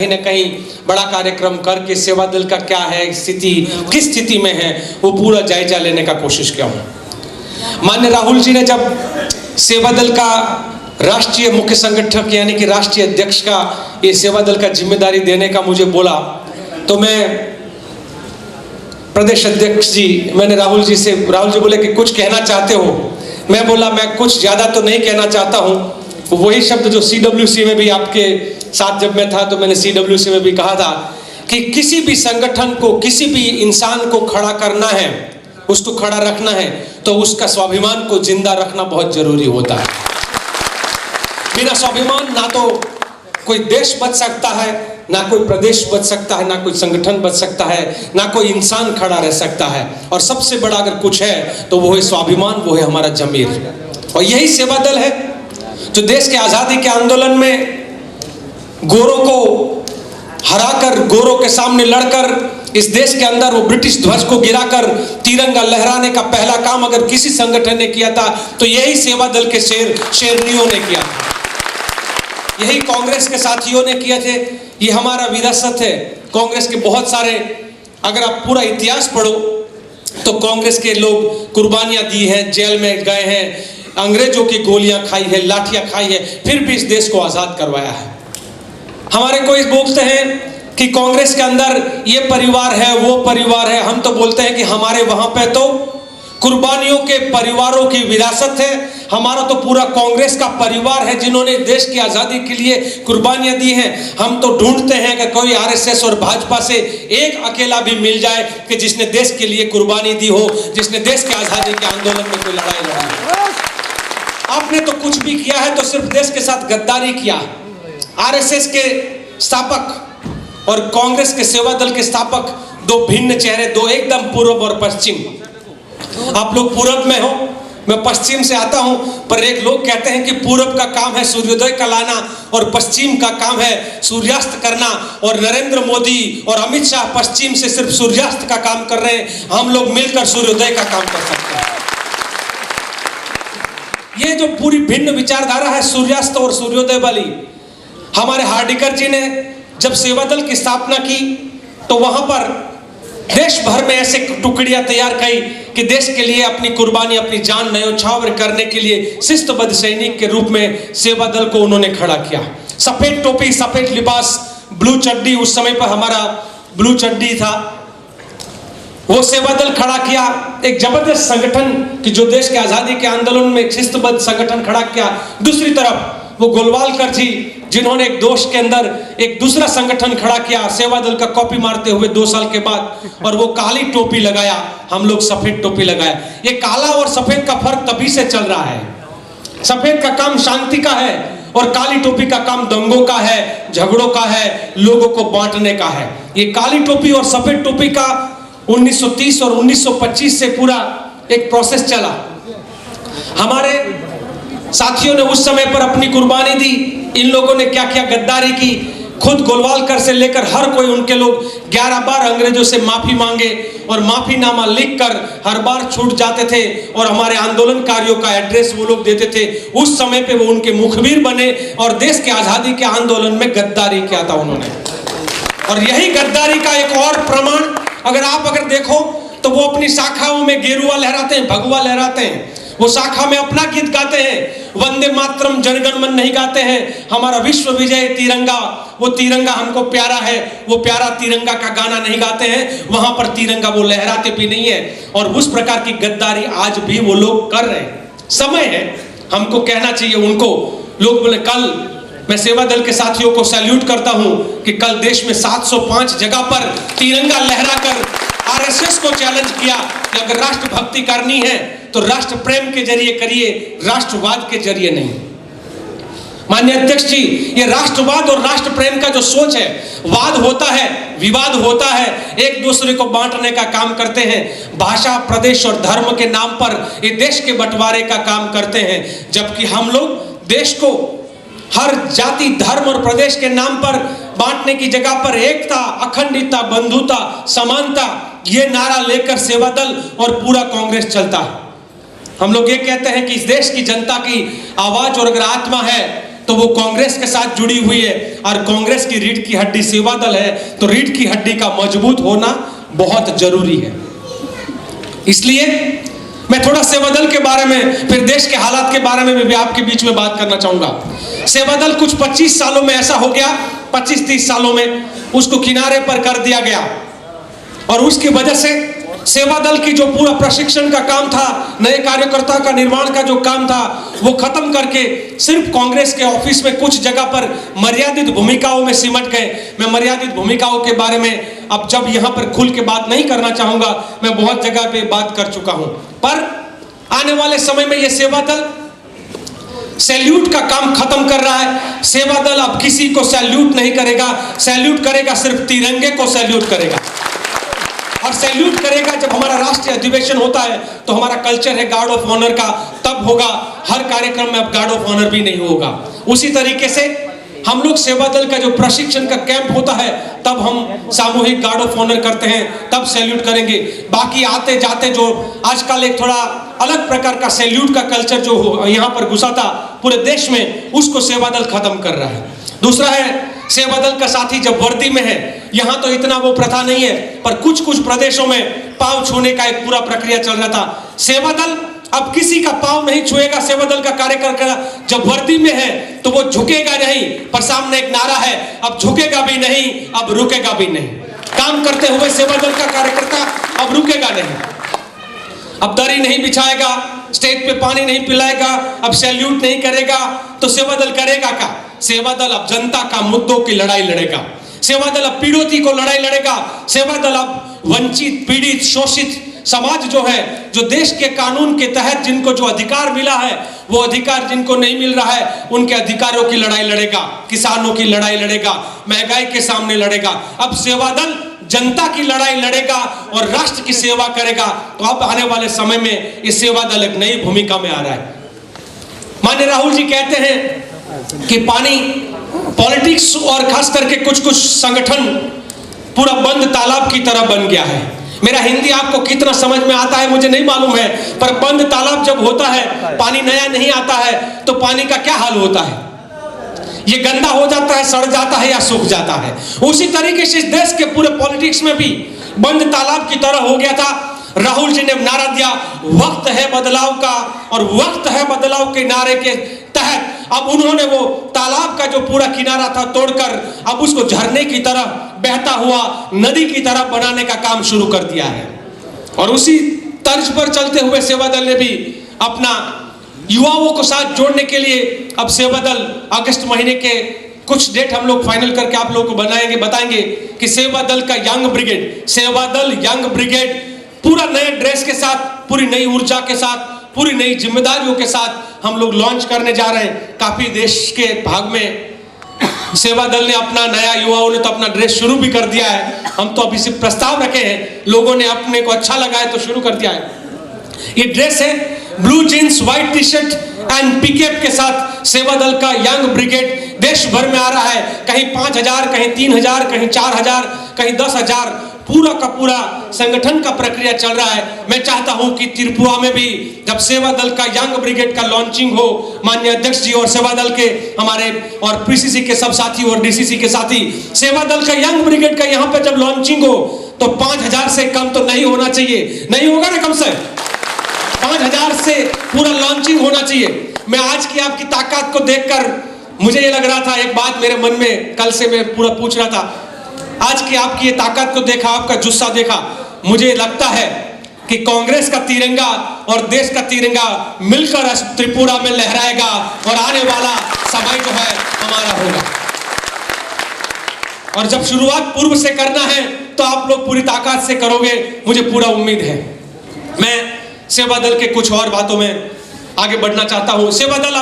कहीं न कहीं बड़ा कार्यक्रम करके सेवा दल का क्या है स्थिति, किस स्थिति में है, वो पूरा जायजा लेने का कोशिश किया हूँ। माननीय राहुल जी ने जब सेवा दल का राष्ट्रीय मुख्य संगठक यानी कि राष्ट्रीय अध्यक्ष का ये सेवा दल का जिम्मेदारी देने का मुझे बोला, तो मैं प्रदेश अध्यक्ष जी, मैंने राहुल जी बोले कि कुछ कहना चाहते हो? मैं बोला मैं कुछ ज़्यादा तो नहीं कहना चाहता हूँ। वही शब्द जो CWC में भी आपके साथ जब मैं था तो मैंने CWC में भी कहा था कि किसी भी संगठन को, किसी भी इंसान को खड़ा करना है, उसको खड़ा रखना है, तो उसका स्वाभिमान को जिंदा रखना बहुत जरूरी होता है। बिना स्वाभिमान ना तो कोई देश बच सकता है, ना कोई प्रदेश बच सकता है, ना कोई संगठन बच सकता है, ना कोई इंसान खड़ा रह सकता है। और सबसे बड़ा अगर कुछ है तो वो है स्वाभिमान, वो है हमारा जमीर। और यही सेवा दल है जो देश के आजादी के आंदोलन में गोरों को हराकर, गोरों के सामने लड़कर इस देश के अंदर वो ब्रिटिश ध्वज को गिराकर तिरंगा लहराने का पहला काम अगर किसी संगठन ने किया था तो यही सेवा दल के शेरनियों ने किया था, यही कांग्रेस के साथियों ने किए थे। ये हमारा विरासत है। कांग्रेस के बहुत सारे, अगर आप पूरा इतिहास पढ़ो तो कांग्रेस के लोग कुर्बानियां दी हैं, जेल में गए हैं, अंग्रेजों की गोलियां खाई है, लाठियां खाई है, फिर भी इस देश को आजाद करवाया है। हमारे कोई बोलते हैं कि कांग्रेस के अंदर ये परिवार है, वो परिवार है। हम तो बोलते हैं कि हमारे वहां पे तो कुर्बानियों के परिवारों की विरासत है। हमारा तो पूरा कांग्रेस का परिवार है जिन्होंने देश की आजादी के लिए कुर्बानियां दी हैं। हम तो ढूंढते हैं कि कोई RSS और भाजपा से एक अकेला भी मिल जाए कि जिसने देश के लिए कुर्बानी दी हो, जिसने देश के आजादी के आंदोलन में कोई लड़ाई लड़ी हो। आपने तो कुछ भी किया है तो सिर्फ देश के साथ गद्दारी किया। RSS के स्थापक और कांग्रेस के सेवा दल के स्थापक दो भिन्न चेहरे, दो एकदम पूर्व और पश्चिम। आप लोग पूर्व में हो, मैं पश्चिम से आता हूं, पर एक लोग कहते हैं कि पूर्व का काम है सूर्योदय का लाना और पश्चिम का काम है सूर्यास्त करना। और नरेंद्र मोदी और अमित शाह पश्चिम से सिर्फ सूर्यास्त का काम कर रहे हैं, हम लोग मिलकर सूर्योदय का काम कर सकते हैं। ये जो पूरी भिन्न विचारधारा है सूर्यास्त और सूर्योदय वाली, हमारे हार्डिकर जी ने जब सेवा दल की स्थापना की तो वहां पर देश भर में ऐसे टुकड़ियां तैयार की कि देश के लिए अपनी कुर्बानी, अपनी जान न्योछावर करने के लिए शिस्तबद्ध सैनिक के रूप में सेवा दल को उन्होंने खड़ा किया। सफेद टोपी, सफेद लिबास, ब्लू चड्डी, उस समय पर हमारा ब्लू चड्डी था, वो सेवा दल खड़ा किया। एक जबरदस्त संगठन कि जो देश के आजादी के आंदोलन में एक शिस्तबद्ध संगठन खड़ा किया। दूसरी तरफ वो गोलवालकर जी जिन्होंने एक दोष के अंदर एक दूसरा संगठन खड़ा किया सेवा दल का कॉपी मारते हुए 2 साल के बाद, और वो काली टोपी लगाया, हम लोग सफेद टोपी लगाया। ये काला और सफेद का फर्क तभी से चल रहा है। सफेद का काम शांति का है और काली टोपी का काम दंगों का है, झगड़ों का है, लोगों को बांटने का है। ये काली टोपी और सफेद टोपी का 1930 और 1925 से पूरा एक प्रोसेस चला। हमारे साथियों ने उस समय पर अपनी कुर्बानी दी। इन लोगों ने क्या किया, गद्दारी की। खुद गोलवालकर से लेकर हर कोई, उनके लोग 11 बार अंग्रेजों से माफी मांगे और माफीनामा लिखकर हर बार छूट जाते थे और हमारे आंदोलनकारियों का एड्रेस वो लोग देते थे। उस समय पे वो उनके मुखबिर बने और देश के आजादी के आंदोलन में गद्दारी किया था उन्होंने। और यही गद्दारी का एक और प्रमाण अगर देखो तो वो अपनी शाखाओं में गेरुआ लहराते हैं, भगवा लहराते हैं। वो शाखा में अपना गीत गाते हैं, वंदे मातरम, जनगण मन नहीं गाते हैं। हमारा विश्व विजय तिरंगा, वो तिरंगा हमको प्यारा है, वो प्यारा तिरंगा का गाना नहीं गाते हैं। वहां पर तिरंगा वो लहराते भी नहीं है। और उस प्रकार की गद्दारी आज भी वो लोग कर रहे हैं। समय है हमको कहना चाहिए उनको। लोग बोले, कल मैं सेवा दल के साथियों को सैल्यूट करता हूं कि कल देश में 705 जगह पर तिरंगा लहराकर RSS को चैलेंज किया कि अगर राष्ट्रभक्ति करनी है तो राष्ट्र प्रेम के जरिए करिए, राष्ट्रवाद के जरिए नहीं। माननीय अध्यक्ष जी, ये राष्ट्रवाद और राष्ट्र प्रेम का जो सोच है, वाद होता है, विवाद होता है, एक दूसरे को बांटने का काम करते हैं। भाषा, प्रदेश और धर्म के नाम पर ये देश के बंटवारे का काम करते हैं। जबकि हम लोग देश को हर जाति, धर्म और प्रदेश के नाम पर बांटने की जगह पर एकता, अखंडता, बंधुता, समानता, ये नारा लेकर सेवा दल और पूरा कांग्रेस चलता है। हम लोग ये कहते हैं कि इस देश की जनता की आवाज और अगर आत्मा है तो वो कांग्रेस के साथ जुड़ी हुई है, और कांग्रेस की रीढ़ की हड्डी सेवा दल है, तो रीढ़ की हड्डी का मजबूत होना बहुत जरूरी है। इसलिए मैं थोड़ा सेवा दल के बारे में, फिर देश के हालात के बारे में भी आपके बीच में बात करना चाहूंगा। सेवा दल कुछ 25 सालों में ऐसा हो गया, 25-30 सालों में उसको किनारे पर कर दिया गया, और उसकी वजह से सेवा दल की जो पूरा प्रशिक्षण का काम था, नए कार्यकर्ता का निर्माण का जो काम था, वो खत्म करके सिर्फ कांग्रेस के ऑफिस में कुछ जगह पर मर्यादित भूमिकाओं में सिमट गए। मैं मर्यादित भूमिकाओं के बारे में अब जब यहाँ पर खुल के बात नहीं करना चाहूंगा, मैं बहुत जगह पे बात कर चुका हूं। पर आने वाले समय में ये सेवा दल सैल्यूट का काम खत्म कर रहा है। सेवा दल अब किसी को सैल्यूट नहीं करेगा, सैल्यूट करेगा सिर्फ तिरंगे को सैल्यूट करेगा, और सैल्यूट करेगा जब हमारा राष्ट्रीय अधिवेशन होता है, तो हमारा कल्चर है गार्ड ऑफ ऑनर का, तब होगा। हर कार्यक्रम में अब गार्ड ऑफ ऑनर भी नहीं होगा। उसी तरीके से हम लोग सेवा दल का जो प्रशिक्षण का कैंप होता है, तब हम सामूहिक गार्ड ऑफ ऑनर करते हैं, तब सैल्यूट करेंगे। बाकी आते जाते जो आजकल एक थोड़ा अलग प्रकार का सैल्यूट का कल्चर जो यहाँ पर घुसा था पूरे देश में, उसको सेवा दल खत्म कर रहा है। दूसरा है, सेवा दल का साथी जब वर्दी में है, यहाँ तो इतना वो प्रथा नहीं है, पर कुछ कुछ प्रदेशों में पांव छूने का एक पूरा प्रक्रिया चल रहा था। सेवा दल अब किसी का पांव नहीं छुएगा। सेवा दल का कार्यकर्ता जब वर्दी में है तो वो झुकेगा नहीं, पर सामने एक नारा है, अब झुकेगा भी नहीं, अब रुकेगा भी नहीं। काम करते हुए सेवा दल का कार्यकर्ता अब रुकेगा नहीं, अब दरी नहीं बिछाएगा, स्टेज पे पानी नहीं पिलाएगा, अब सैल्यूट नहीं करेगा, तो सेवा दल करेगा क्या? सेवा दल अब जनता का मुद्दों की लड़ाई लड़ेगा। सेवा दल अब पीड़ितों को लड़ाई लड़ेगा। सेवा दल अब वंचित, पीड़ित, शोषित समाज जो है, जो देश के कानून के तहत जिनको जो अधिकार मिला है, वो अधिकार जिनको नहीं मिल रहा है, उनके अधिकारों की लड़ाई लड़ेगा, किसानों की लड़ाई लड़ेगा, महंगाई के सामने लड़ेगा। अब सेवा दल जनता की लड़ाई लड़ेगा और राष्ट्र की सेवा करेगा। तो अब आने वाले समय में ये सेवा दल एक नई भूमिका में आ रहा है। माननीय राहुल जी कहते हैं कि पानी, पॉलिटिक्स और खास करके कुछ कुछ संगठन पूरा बंद तालाब की तरह बन गया है। मेरा हिंदी आपको कितना समझ में आता है मुझे नहीं मालूम है, पर बंद तालाब जब होता है, पानी नया नहीं आता है, तो पानी का क्या हाल होता है? ये गंदा हो जाता है, सड़ जाता है या सूख जाता है। उसी तरीके से इस देश के पूरे पॉलिटिक्स में भी बंद तालाब की तरह हो गया था। राहुल जी ने नारा दिया, वक्त है बदलाव का, और वक्त है बदलाव के नारे के तहत अब उन्होंने वो तालाब का जो पूरा किनारा था तोड़कर अब उसको झरने की तरह, बहता हुआ नदी की तरह बनाने का काम शुरू कर दिया है। और उसी तर्ज पर चलते हुए सेवा दल ने भी अपना युवाओं को साथ जोड़ने के लिए अब सेवा दल अगस्त महीने के कुछ डेट हम लोग फाइनल करके आप लोगों को बताएंगे कि सेवा दल का यंग ब्रिगेड, सेवा दल यंग ब्रिगेड पूरा नए ड्रेस के साथ, पूरी नई ऊर्जा के साथ, पूरी नई जिम्मेदारियों के साथ हम लोग लॉन्च करने जा रहे हैं। काफी देश के भाग में सेवा दल ने अपना नया, युवाओं ने तो अपना ड्रेस शुरू भी कर दिया है। हम तो अभी सिर्फ प्रस्ताव रखे हैं, लोगों ने अपने को अच्छा लगा है तो शुरू कर दिया है। ये ड्रेस है blue jeans, white T shirt and pickup के साथ सेवा दल का यंग ब्रिगेड देश भर में आ रहा है। कहीं 5000, कहीं 3000, कहीं 4000, कहीं 10,000, पूरा का पूरा संगठन का प्रक्रिया चल रहा है। मैं चाहता हूं कि त्रिपुरा में भी जब सेवा दल का यंग ब्रिगेड का लॉन्चिंग हो, माननीय अध्यक्ष जी और सेवा दल के हमारे और पीसीसी के सब साथी और डीसीसी के साथी, सेवा दल का यंग ब्रिगेड का यहाँ पे जब लॉन्चिंग हो तो 5000 से कम तो नहीं होना चाहिए। नहीं होगा ना, कम से 5000 से पूरा लॉन्चिंग होना चाहिए। मैं आज की आपकी ताकत को देखकर मुझे ये लग रहा था, एक बात मेरे मन में कल से मैं पूरा पूछ रहा था, आज की आपकी ये ताकत को देखा, आपका जुस्सा देखा, मुझे लगता है कि कांग्रेस का तिरंगा और देश का तिरंगा मिलकर त्रिपुरा में लहराएगा और आने वाला समय जो है हमारा होगा। और जब शुरुआत पूर्व से करना है तो आप लोग पूरी ताकत से करोगे, मुझे पूरा उम्मीद है। मैं सेवा दल के कुछ और बातों में आगे बढ़ना चाहता हूं। सेवा दल